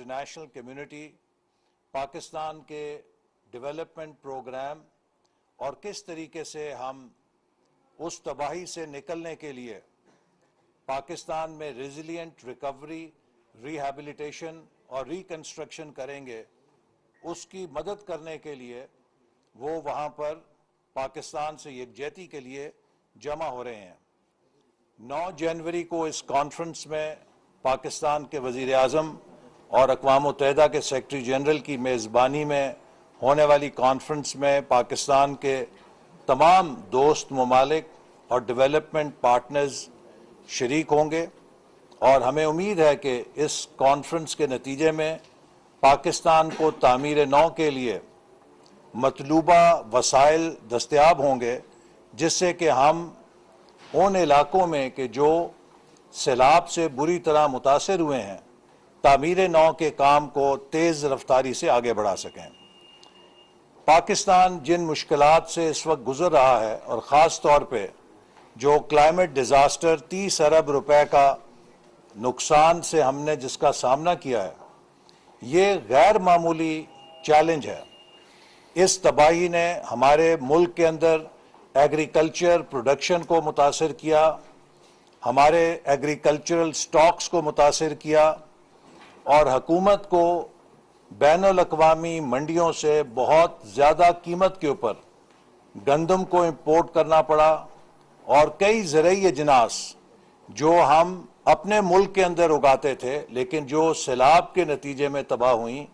International community Pakistan के development programme और किस तरीके से हम उस तबाही से निकलने के लिए पाकिस्तान में रेजिलिएंट रिकवरी, रिहैबिलिटेशन और रिकंस्ट्रक्शन करेंगे, उसकी मदद करने के लिए वो वहाँ पर पाकिस्तान से यकजहती के लिए जमा हो रहे हैं। 9 जनवरी को इस कॉन्फ्रेंस में पाकिस्तान के वज़ीर आज़म और अक़वाम मुत्तहिदा के सेक्रेटरी जनरल की मेज़बानी में होने वाली कॉन्फ्रेंस में पाकिस्तान के तमाम दोस्त ममालिक और डेवलपमेंट पार्टनर्स शरीक होंगे और हमें उम्मीद है कि इस कॉन्फ्रेंस के नतीजे में पाकिस्तान को तामीर नौ के लिए मतलूबा वसाइल दस्तयाब होंगे, जिससे कि हम उन इलाकों में कि जो सैलाब से बुरी तरह मुतासर हुए हैं, तामीर नौ के काम को तेज़ रफ्तारी से आगे बढ़ा सकें। पाकिस्तान जिन मुश्किलात से इस वक्त गुजर रहा है और ख़ास तौर पे जो क्लाइमेट डिज़ास्टर 30 अरब रुपए का नुकसान से हमने जिसका सामना किया है, ये गैर मामूली चैलेंज है। इस तबाही ने हमारे मुल्क के अंदर एग्रीकल्चर प्रोडक्शन को मुतासर किया, हमारे एग्रीकल्चरल स्टॉक्स को मुतासर किया और हुकूमत को बैनुल-अक़वामी मंडियों से बहुत ज़्यादा कीमत के ऊपर गंदम को इंपोर्ट करना पड़ा और कई ज़रूरी अजनास जो हम अपने मुल्क के अंदर उगाते थे लेकिन जो सैलाब के नतीजे में तबाह हुई,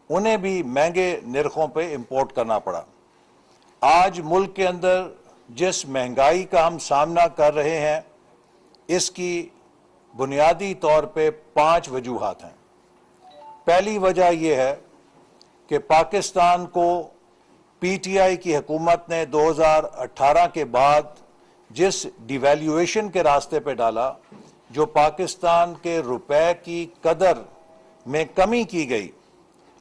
उन्हें भी महंगे निर्खों पे इंपोर्ट करना पड़ा। आज मुल्क के अंदर जिस महंगाई का हम सामना कर रहे हैं, इसकी बुनियादी तौर पे 5 वजूहात हैं। पहली वजह यह है कि पाकिस्तान को पीटीआई की हुकूमत ने 2018 के बाद जिस डिवैल्यूएशन के रास्ते पे डाला, जो पाकिस्तान के रुपए की कदर में कमी की गई,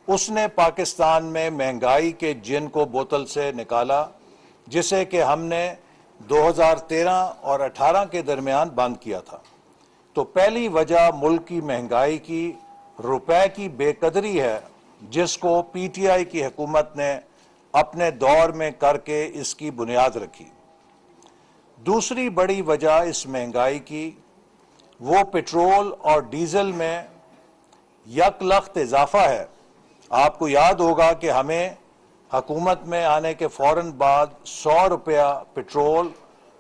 उसने पाकिस्तान में महंगाई के जिन को बोतल से निकाला, जिसे कि हमने 2013 और 18 के दरमियान बंद किया था। तो पहली वजह मुल्क की महंगाई की रुपए की बेकदरी है, जिसको पीटीआई की हुकूमत ने अपने दौर में करके इसकी बुनियाद रखी। दूसरी बड़ी वजह इस महंगाई की वो पेट्रोल और डीजल में यकलख्त इजाफा है। आपको याद होगा कि हमें हुकूमत में आने के फ़ौरन बाद 100 रुपया पेट्रोल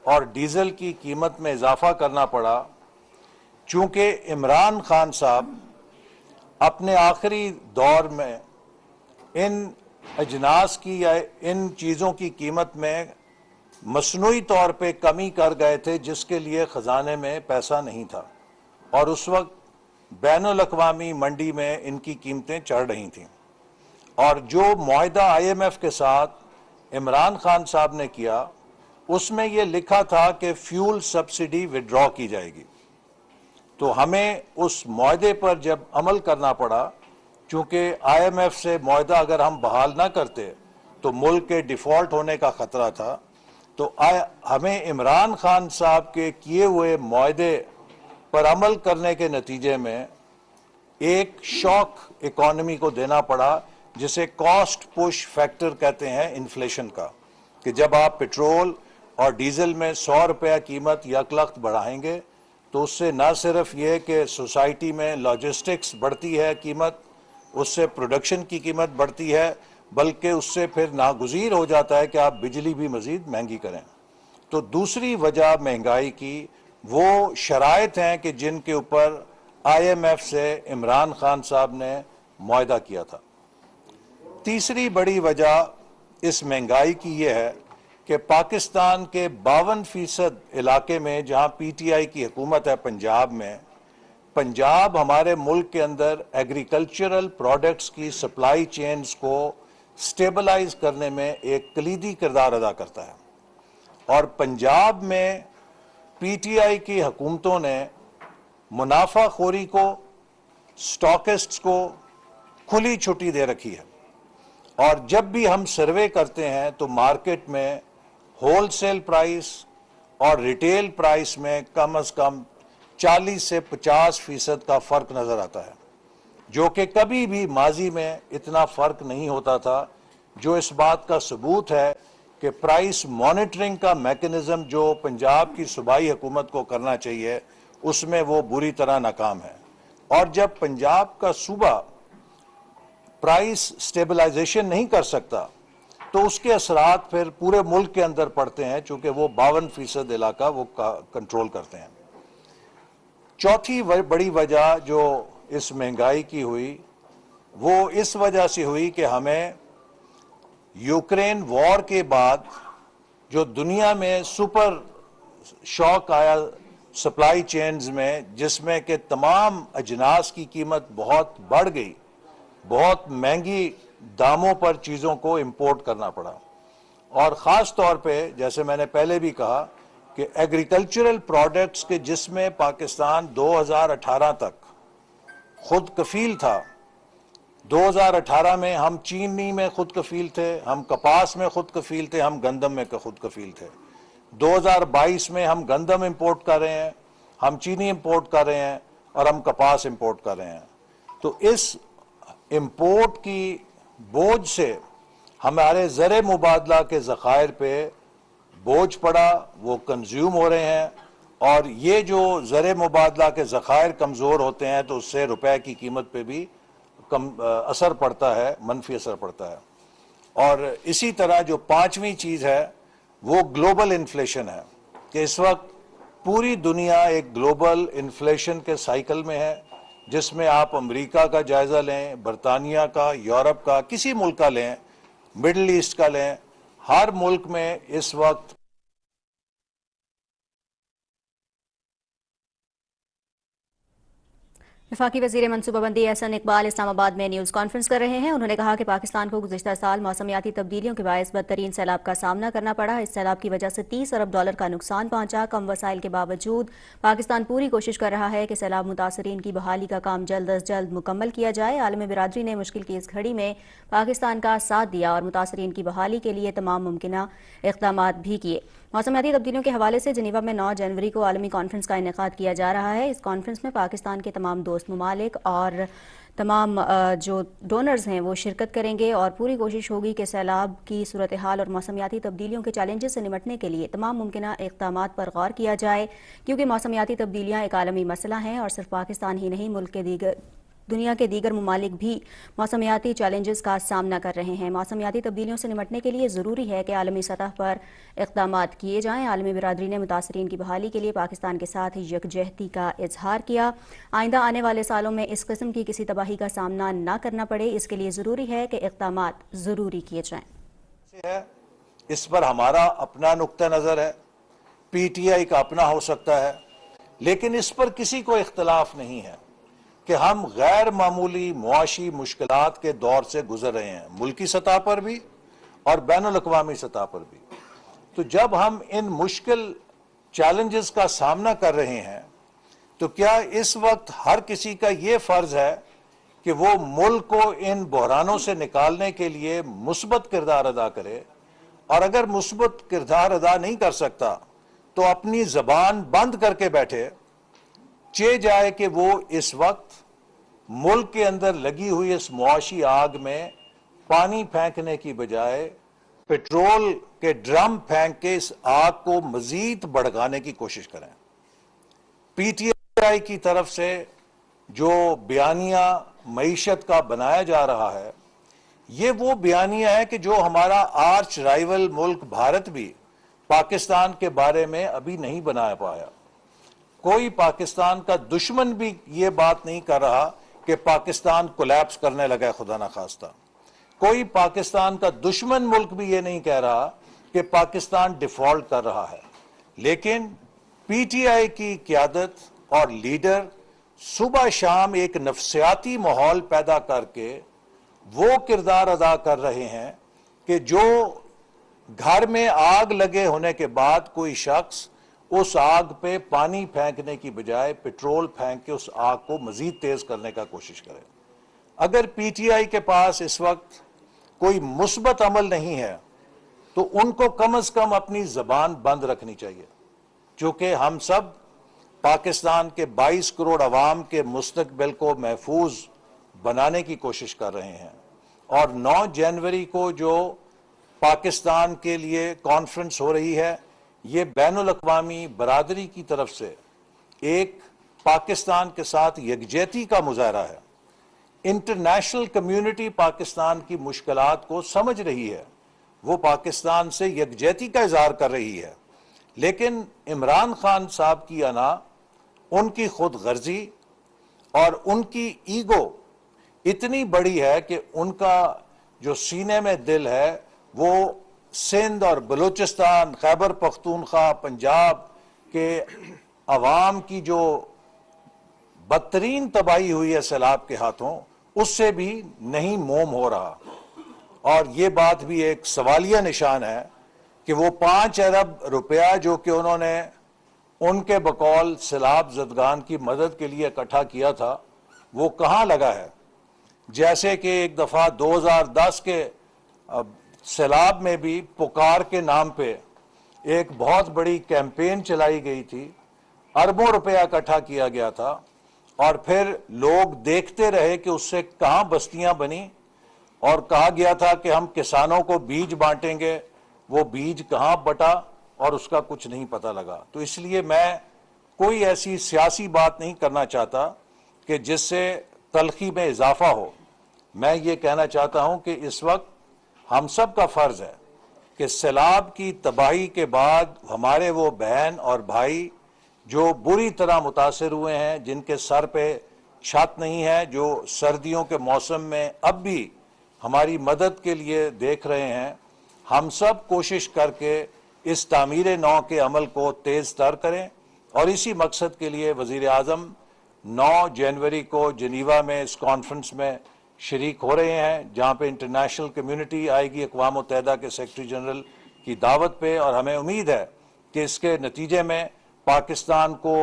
और डीजल की कीमत में इजाफा करना पड़ा, चूँकि इमरान खान साहब अपने आखिरी दौर में इन अजनास की या इन चीज़ों की कीमत में मसनूई तौर पे कमी कर गए थे, जिसके लिए ख़जाने में पैसा नहीं था और उस वक्त बैनुल-अक़वामी मंडी में इनकी कीमतें चढ़ रही थीं। और जो मुआहदा IMF के साथ इमरान खान साहब ने किया, उसमें यह लिखा था कि फ्यूल सब्सिडी विड्रॉ की जाएगी। तो हमें उस मुआहदे पर जब अमल करना पड़ा, चूँकि IMF से मुआहदा अगर हम बहाल ना करते तो मुल्क के डिफ़ॉल्ट होने का ख़तरा था, तो हमें इमरान खान साहब के किए हुए मुआहदे पर अमल करने के नतीजे में एक शॉक इकॉनमी को देना पड़ा, जिसे कॉस्ट पुश फैक्टर कहते हैं इन्फ्लेशन का, कि जब आप पेट्रोल और डीजल में 100 रुपया कीमत यकलख्त बढ़ाएंगे तो उससे न सिर्फ ये कि सोसाइटी में लॉजिस्टिक्स बढ़ती है कीमत, उससे प्रोडक्शन की कीमत बढ़ती है, बल्कि उससे फिर नागुज़ीर हो जाता है कि आप बिजली भी मज़ीद महंगी करें। तो दूसरी वजह महंगाई की वो शराइत हैं कि जिनके ऊपर IMF से इमरान खान साहब ने मुआहदा किया था। तीसरी बड़ी वजह इस महंगाई की ये है कि पाकिस्तान के 52% इलाके में जहाँ PTI की हुकूमत है, पंजाब हमारे मुल्क के अंदर एग्रीकल्चरल प्रोडक्ट्स की सप्लाई चेन्स को स्टेबलाइज करने में एक कलीदी किरदार अदा करता है। और पंजाब में PTI की हुकूमतों ने मुनाफाखोरी को, स्टॉकिस्ट्स को खुली छुट्टी दे रखी है और जब भी हम सर्वे करते हैं तो मार्केट में होलसेल प्राइस और रिटेल प्राइस में कम से कम 40 से 50% का फ़र्क नज़र आता है। जो कि कभी भी माजी में इतना फर्क नहीं होता था, जो इस बात का सबूत है कि प्राइस मॉनिटरिंग का मैकेनिज्म जो पंजाब की सूबाई हुकूमत को करना चाहिए उसमें वो बुरी तरह नाकाम है। और जब पंजाब का सूबा प्राइस स्टेबलाइजेशन नहीं कर सकता तो उसके असरात फिर पूरे मुल्क के अंदर पड़ते हैं, चूंकि वो 52% इलाका वो कंट्रोल करते हैं। चौथी बड़ी वजह जो इस महंगाई की हुई वो इस वजह से हुई कि हमें यूक्रेन वॉर के बाद जो दुनिया में सुपर शॉक आया सप्लाई चेन्स में, जिसमें कि तमाम अजनास की कीमत बहुत बढ़ गई, बहुत महंगी दामों पर चीज़ों को इंपोर्ट करना पड़ा। और ख़ास तौर पे जैसे मैंने पहले भी कहा कि एग्रीकल्चरल प्रोडक्ट्स के जिसमें पाकिस्तान 2018 तक खुद कफील था। 2018 में हम चीनी में खुद कफील थे, हम कपास में खुद कफील थे, हम गंदम में खुद कफील थे। 2022 में हम गंदम इंपोर्ट कर रहे हैं, हम चीनी इंपोर्ट कर रहे हैं और हम कपास इंपोर्ट कर रहे हैं। तो इस इंपोर्ट की बोझ से हमारे ज़र मुबादला के ज़खायर पे बोझ पड़ा, वो कंज्यूम हो रहे हैं। और ये जो ज़र मुबादला के ज़खायर कमज़ोर होते हैं तो उससे रुपए की कीमत पे भी कम असर पड़ता है, मनफी असर पड़ता है। और इसी तरह जो पांचवी चीज़ है वो ग्लोबल इन्फ्लेशन है कि इस वक्त पूरी दुनिया एक ग्लोबल इन्फ्लेशन के साइकिल में है, जिसमें आप अमेरिका का जायज़ा लें, बरतानिया का, यूरोप का, किसी मुल्क का लें, मिडल ईस्ट का लें, हर मुल्क में इस वक्त वफाकी वज़ीर मनसूबाबंदी एहसन इकबाल इस्लामाबाद में न्यूज़ कॉन्फ्रेंस कर रहे हैं। उन्होंने कहा कि पाकिस्तान को गुज़िश्ता साल मौसमियाती तब्दीलियों के बायस बदतरीन सैलाब का सामना करना पड़ा। इस सैलाब की वजह से $30 अरब का नुकसान पहुंचा। कम वसाइल के बावजूद पाकिस्तान पूरी कोशिश कर रहा है कि सैलाब मुतासरीन की बहाली का काम जल्द अज जल्द मुकम्मल किया जाए। आलमी बिरादरी ने मुश्किल की इस घड़ी में पाकिस्तान का साथ दिया और मुतासरीन की बहाली के लिए तमाम मुमकिन इक़दाम भी किए। मौसमियाती तब्दीलियों के हवाले से जिनेवा में 9 जनवरी को आलमी कॉन्फ्रेंस का इनेकाद किया जा रहा है। इस कॉन्फ्रेंस में पाकिस्तान के तमाम दोस्त ममालिक और तमाम जो डोनर्स हैं वो शिरकत करेंगे और पूरी कोशिश होगी कि सैलाब की सूरत हाल और मौसमियाती तब्दीलियों के चैलेंजेस से निपटने के लिए तमाम मुमकिन इक़दाम पर गौर किया जाए, क्योंकि मौसमियाती तब्दीलियाँ एक आलमी मसला हैं और सिर्फ पाकिस्तान ही नहीं, मुल्क के दुनिया के दीगर ममालिक भी मौसमियाती चैलेंजेस का सामना कर रहे हैं। मौसमियाती तब्दीलियों से निपटने के लिए ज़रूरी है कि आलमी सतह पर इक़दाम किए जाएँ। आलमी बिरादरी ने मुतासरीन की बहाली के लिए पाकिस्तान के साथ यकजहती का इजहार किया। आइंदा आने वाले सालों में इस किस्म की किसी तबाही का सामना न करना पड़े, इसके लिए ज़रूरी है कि इक़दाम ज़रूरी किए जाएँ। इस पर हमारा अपना नुक्ता नज़र है, PTI का अपना हो सकता है, लेकिन इस पर किसी को इख्तलाफ नहीं है कि हम गैर मामूली मुआशी मुश्किलात के दौर से गुजर रहे हैं, मुल्की सतह पर भी और बैनुल-अक़वामी सतह पर भी। तो जब हम इन मुश्किल चैलेंजेस का सामना कर रहे हैं तो क्या इस वक्त हर किसी का ये फ़र्ज है कि वो मुल्क को इन बहरानों से निकालने के लिए मुस्बत किरदार अदा करे, और अगर मुस्बत किरदार अदा नहीं कर सकता तो अपनी ज़बान बंद करके बैठे, चे जाए कि वो इस वक्त मुल्क के अंदर लगी हुई इस मुआशी आग में पानी फेंकने की बजाय पेट्रोल के ड्रम फेंक के इस आग को मजीद भड़काने की कोशिश करें। PTI की तरफ से जो बयानिया मईशत का बनाया जा रहा है, ये वो बयानिया है कि जो हमारा आर्च राइवल मुल्क भारत भी पाकिस्तान के बारे में अभी नहीं बना पाया। कोई पाकिस्तान का दुश्मन भी ये बात नहीं कर रहा कि पाकिस्तान कोलैप्स करने लगा है, खुदा ना खास्ता। कोई पाकिस्तान का दुश्मन मुल्क भी ये नहीं कह रहा कि पाकिस्तान डिफॉल्ट कर रहा है। लेकिन PTI की क़यादत और लीडर सुबह शाम एक नफसियाती माहौल पैदा करके वो किरदार अदा कर रहे हैं कि जो घर में आग लगे होने के बाद कोई शख्स उस आग पे पानी फेंकने की बजाय पेट्रोल फेंक के उस आग को मजीद तेज करने का कोशिश करे। अगर PTI के पास इस वक्त कोई मुस्बत अमल नहीं है तो उनको कम से कम अपनी जबान बंद रखनी चाहिए, क्योंकि हम सब पाकिस्तान के 22 करोड़ अवाम के मुस्तकबिल को महफूज बनाने की कोशिश कर रहे हैं। और 9 जनवरी को जो पाकिस्तान के लिए कॉन्फ्रेंस हो रही है, ये बैनुल अक़वामी बरादरी की तरफ से एक पाकिस्तान के साथ यकजहती का मुजाहरा है। इंटरनेशनल कम्युनिटी पाकिस्तान की मुश्किलात को समझ रही है, वो पाकिस्तान से यकजहती का इजहार कर रही है, लेकिन इमरान खान साहब की अना, उनकी खुद गर्जी और उनकी ईगो इतनी बड़ी है कि उनका जो सीने में दिल है वो सिंध और बलूचिस्तान, खैबर पख्तूनख्वा, पंजाब के अवाम की जो बदतरीन तबाही हुई है सैलाब के हाथों, उससे भी नहीं मोम हो रहा। और ये बात भी एक सवालिया निशान है कि वो 5 अरब रुपया जो कि उन्होंने उनके बकौल सैलाब ज़दगान की मदद के लिए इकट्ठा किया था, वो कहाँ लगा है। जैसे कि एक दफ़ा 2010 के सैलाब में भी पुकार के नाम पे एक बहुत बड़ी कैंपेन चलाई गई थी, अरबों रुपया इकट्ठा किया गया था, और फिर लोग देखते रहे कि उससे कहाँ बस्तियां बनी, और कहा गया था कि हम किसानों को बीज बांटेंगे, वो बीज कहाँ बटा और उसका कुछ नहीं पता लगा। तो इसलिए मैं कोई ऐसी सियासी बात नहीं करना चाहता कि जिससे तलखी में इजाफा हो। मैं ये कहना चाहता हूं कि इस वक्त हम सब का फर्ज है कि सैलाब की तबाही के बाद हमारे वो बहन और भाई जो बुरी तरह मुतासिर हुए हैं, जिनके सर पे छत नहीं है, जो सर्दियों के मौसम में अब भी हमारी मदद के लिए देख रहे हैं, हम सब कोशिश करके इस तामीर नौ के अमल को तेज़ तर करें। और इसी मकसद के लिए वज़ीर आज़म 9 जनवरी को जिनीवा में इस कॉन्फ्रेंस में शरीक हो रहे हैं, जहाँ पे इंटरनेशनल कम्युनिटी आएगी अक़वाम मुत्तहिदा के सेक्रेटरी जनरल की दावत पे। और हमें उम्मीद है कि इसके नतीजे में पाकिस्तान को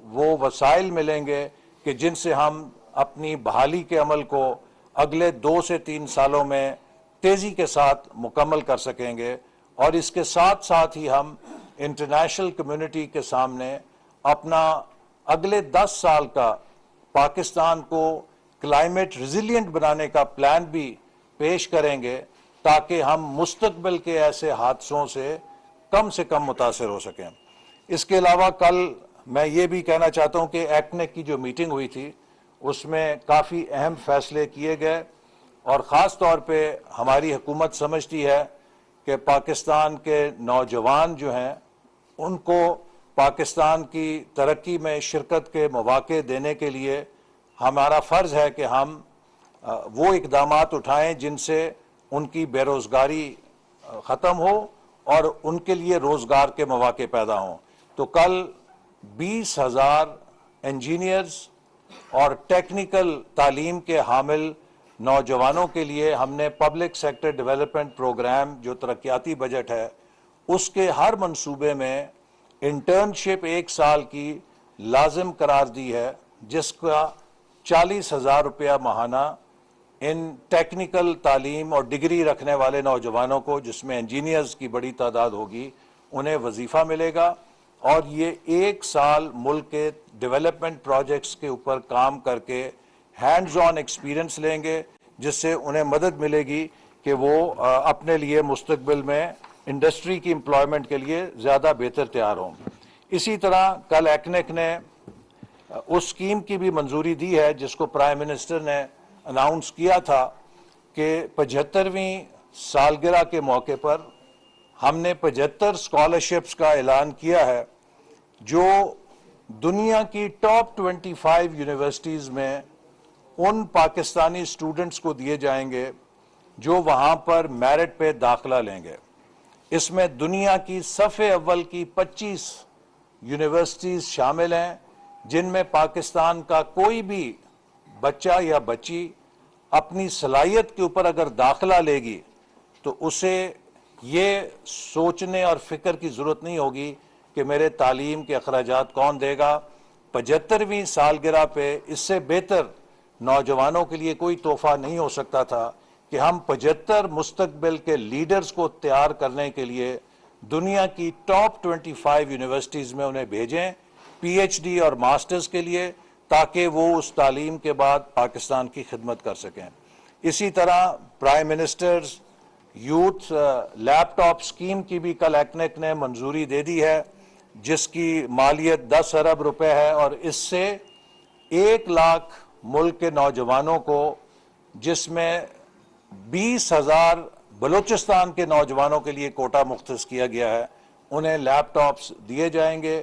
वो वसाइल मिलेंगे कि जिनसे हम अपनी बहाली के अमल को अगले 2 से 3 सालों में तेज़ी के साथ मुकम्मल कर सकेंगे। और इसके साथ साथ ही हम इंटरनेशनल कम्युनिटी के सामने अपना अगले 10 साल का पाकिस्तान को क्लाइमेट रिजिलियंट बनाने का प्लान भी पेश करेंगे, ताकि हम मुस्तकबिल के ऐसे हादसों से कम मुतासिर हो सकें। इसके अलावा कल मैं ये भी कहना चाहता हूँ कि एक्नेक की जो मीटिंग हुई थी, उसमें काफ़ी अहम फैसले किए गए, और ख़ास तौर पे हमारी हुकूमत समझती है कि पाकिस्तान के नौजवान जो हैं, उनको पाकिस्तान की तरक्की में शिरकत के मौक़े देने के लिए हमारा फ़र्ज़ है कि हम वो इक़दामात उठाएं जिनसे उनकी बेरोज़गारी ख़त्म हो और उनके लिए रोज़गार के मौक़े पैदा हों। तो कल 20,000 इंजीनियर्स और टेक्निकल तालीम के हामिल नौजवानों के लिए हमने पब्लिक सेक्टर डेवलपमेंट प्रोग्राम, जो तरक्याती बजट है, उसके हर मंसूबे में इंटर्नशिप 1 साल की लाजिम करार दी है, जिसका 40,000 रुपया माहाना इन टेक्निकल तालीम और डिग्री रखने वाले नौजवानों को, जिसमें इंजीनियर्स की बड़ी तादाद होगी, उन्हें वजीफ़ा मिलेगा। और ये 1 साल मुल्क के डेवलपमेंट प्रोजेक्ट्स के ऊपर काम करके हैंड्स ऑन एक्सपीरियंस लेंगे, जिससे उन्हें मदद मिलेगी कि वो अपने लिए मुस्तकबिल में इंडस्ट्री की एम्प्लॉयमेंट के लिए ज़्यादा बेहतर तैयार हों। इसी तरह कल एक्नेक ने उस स्कीम की भी मंजूरी दी है जिसको प्राइम मिनिस्टर ने अनाउंस किया था कि 75वीं सालगिरह के मौके पर हमने 75 स्कॉलरशिप्स का ऐलान किया है, जो दुनिया की टॉप 25 यूनिवर्सिटीज़ में उन पाकिस्तानी स्टूडेंट्स को दिए जाएंगे जो वहाँ पर मेरिट पे दाखिला लेंगे। इसमें दुनिया की सफ़े अव्वल की 25 यूनिवर्सिटीज़ शामिल हैं, जिनमें पाकिस्तान का कोई भी बच्चा या बच्ची अपनी सलाहियत के ऊपर अगर दाखिला लेगी तो उसे ये सोचने और फिक्र की ज़रूरत नहीं होगी कि मेरे तालीम के अखराजात कौन देगा। 75वीं सालगिरह पे इससे बेहतर नौजवानों के लिए कोई तोहफा नहीं हो सकता था कि हम 75 मुस्तकबिल के लीडर्स को तैयार करने के लिए दुनिया की टॉप 25 यूनिवर्सिटीज़ में उन्हें भेजें PhD और मास्टर्स के लिए, ताकि वो उस तालीम के बाद पाकिस्तान की खिदमत कर सकें। इसी तरह prime ministers youth laptop scheme की भी कल एक्नेक ने मंजूरी दे दी है, जिसकी मालियत 10 अरब रुपए है और इससे 1 लाख मुल्क के नौजवानों को, जिसमें 20,000 बलूचिस्तान के नौजवानों के लिए कोटा मुख्तस किया गया है, उन्हें लैपटॉप्स दिए जाएंगे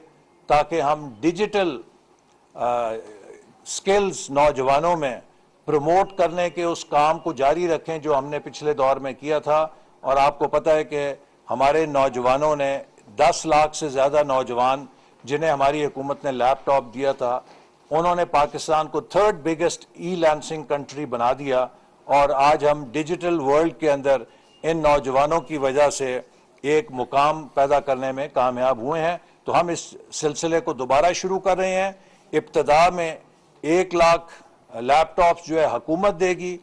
ताकि हम डिजिटल स्किल्स नौजवानों में प्रमोट करने के उस काम को जारी रखें जो हमने पिछले दौर में किया था। और आपको पता है कि हमारे नौजवानों ने 10 लाख से ज़्यादा नौजवान जिन्हें हमारी हुकूमत ने लैपटॉप दिया था, उन्होंने पाकिस्तान को 3rd बिगेस्ट ई लैंसिंग कंट्री बना दिया और आज हम डिजिटल वर्ल्ड के अंदर इन नौजवानों की वजह से एक मुकाम पैदा करने में कामयाब हुए हैं। तो हम इस सिलसिले को दोबारा शुरू कर रहे हैं। इब्तदा में 1 लाख लैपटॉप्स जो है हुकूमत देगी,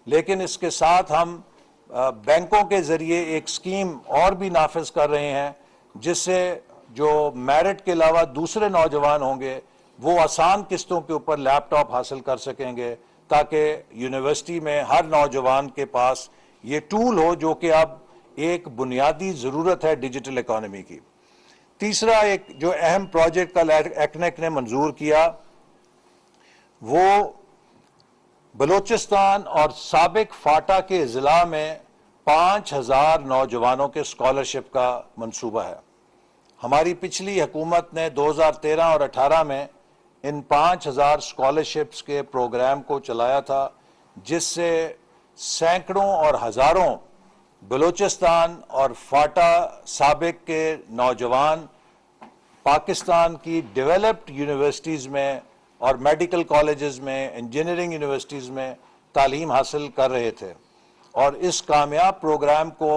लेकिन इसके साथ हम बैंकों के ज़रिए एक स्कीम और भी नाफिज कर रहे हैं, जिससे जो मेरिट के अलावा दूसरे नौजवान होंगे वो आसान किस्तों के ऊपर लैपटॉप हासिल कर सकेंगे, ताकि यूनिवर्सिटी में हर नौजवान के पास ये टूल हो जो कि अब एक बुनियादी ज़रूरत है डिजिटल इकॉनमी की। तीसरा एक जो अहम प्रोजेक्ट कल एक्नेक ने मंजूर किया, वो बलूचिस्तान और साबिक फाटा के ज़िला में 5,000 नौजवानों के स्कॉलरशिप का मंसूबा है। हमारी पिछली हुकूमत ने 2013 और 18 में इन 5,000 स्कॉलरशिप्स के प्रोग्राम को चलाया था, जिससे सैकड़ों और हज़ारों बलूचिस्तान और फाटा साबिक के नौजवान पाकिस्तान की डेवलप्ड यूनिवर्सिटीज़ में और मेडिकल कॉलेजेस में, इंजीनियरिंग यूनिवर्सिटीज़ में तालीम हासिल कर रहे थे और इस कामयाब प्रोग्राम को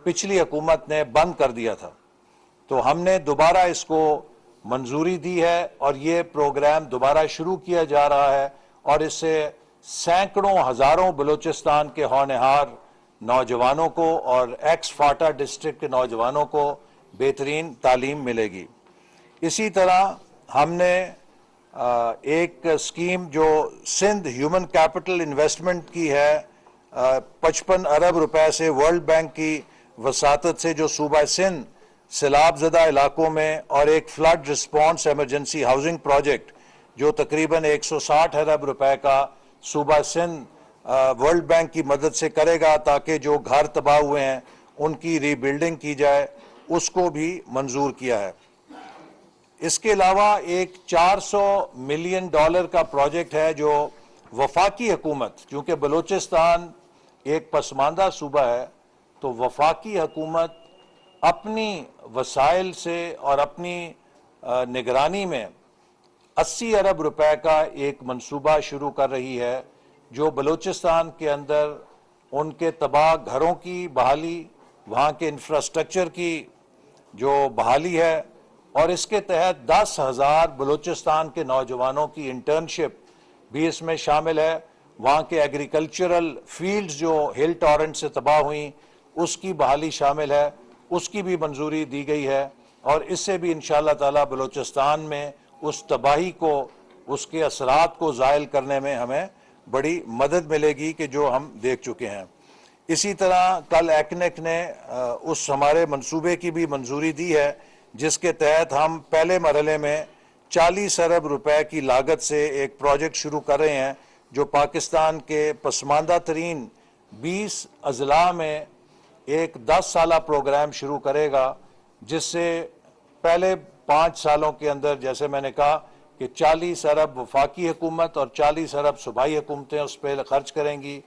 पिछली हुकूमत ने बंद कर दिया था। तो हमने दोबारा इसको मंजूरी दी है और ये प्रोग्राम दोबारा शुरू किया जा रहा है और इससे सैकड़ों हज़ारों बलूचिस्तान के होनहार नौजवानों को और एक्स फाटा डिस्ट्रिक्ट के नौजवानों को बेहतरीन तालीम मिलेगी। इसी तरह हमने एक स्कीम जो सिंध ह्यूमन कैपिटल इन्वेस्टमेंट की है, 55 अरब रुपए से वर्ल्ड बैंक की वसातत से, जो सूबा सिंध सैलाब ज़दा इलाकों में, और एक flood response emergency housing project जो तकरीबन 160 अरब रुपए का सूबा सिंध वर्ल्ड बैंक की मदद से करेगा ताकि जो घर तबाह हुए हैं उनकी रीबिल्डिंग की जाए, उसको भी मंजूर किया है। इसके अलावा एक $400 मिलियन का प्रोजेक्ट है जो वफाकी हुकूमत, क्योंकि बलूचिस्तान एक पसमानदा सूबा है, तो वफाकी हुकूमत अपनी वसाइल से और अपनी निगरानी में 80 अरब रुपए का एक मंसूबा शुरू कर रही है, जो बलूचिस्तान के अंदर उनके तबाह घरों की बहाली, वहाँ के इंफ्रास्ट्रक्चर की जो बहाली है, और इसके तहत 10,000 बलूचिस्तान के नौजवानों की इंटर्नशिप भी इसमें शामिल है। वहाँ के एग्रीकल्चरल फील्ड्स जो हिल टॉरेंट से तबाह हुई, उसकी बहाली शामिल है, उसकी भी मंजूरी दी गई है और इससे भी इंशाअल्लाह ताला बलूचिस्तान में उस तबाही को, उसके असरात को ज़ायल करने में हमें बड़ी मदद मिलेगी कि जो हम देख चुके हैं। इसी तरह कल एक्नेक ने उस हमारे मंसूबे की भी मंजूरी दी है, जिसके तहत हम पहले मरहले में 40 अरब रुपए की लागत से एक प्रोजेक्ट शुरू कर रहे हैं, जो पाकिस्तान के पसमानदा तरीन 20 अजला में एक 10 साला प्रोग्राम शुरू करेगा, जिससे पहले 5 सालों के अंदर, जैसे मैंने कहा, कि 40 अरब वफाकी हुकूमत और 40 अरब सूबाई हुकूमतें उस पर खर्च करेंगी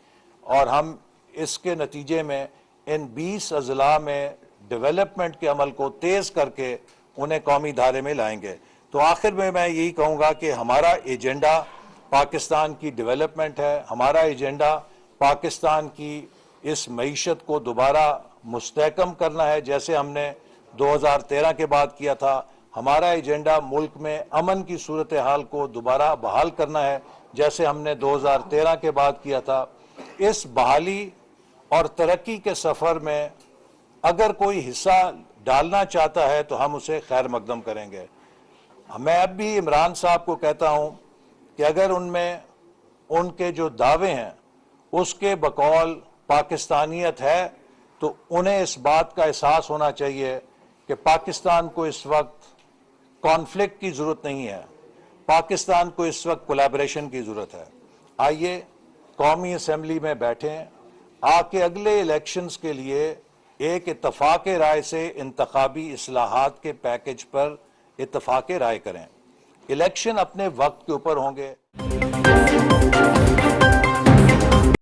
और हम इसके नतीजे में इन 20 अजला में डेवलपमेंट के अमल को तेज़ करके उन्हें कौमी धारे में लाएंगे। तो आखिर में मैं यही कहूँगा कि हमारा एजेंडा पाकिस्तान की डेवलपमेंट है, हमारा एजेंडा पाकिस्तान की इस मईशत को दोबारा मुस्तहकम करना है, जैसे हमने 2013 के बाद किया था। हमारा एजेंडा मुल्क में अमन की सूरत हाल को दोबारा बहाल करना है, जैसे हमने 2013 के बाद किया था। इस बहाली और तरक्की के सफ़र में अगर कोई हिस्सा डालना चाहता है तो हम उसे खैर मकदम करेंगे। मैं अब भी इमरान साहब को कहता हूँ कि अगर उनमें उनके जो दावे हैं उसके बकौल पाकिस्तानियत है तो उन्हें इस बात का एहसास होना चाहिए कि पाकिस्तान को इस वक्त कॉन्फ्लिक्ट की जरूरत नहीं है, पाकिस्तान को इस वक्त कोलैबोरेशन की जरूरत है। आइए कौमी असेंबली में बैठें, आके अगले इलेक्शंस के लिए एक इत्तफाक राय से इंतखाबी इस्लाहात के पैकेज पर इत्तफाक राय करें। इलेक्शन अपने वक्त के ऊपर होंगे।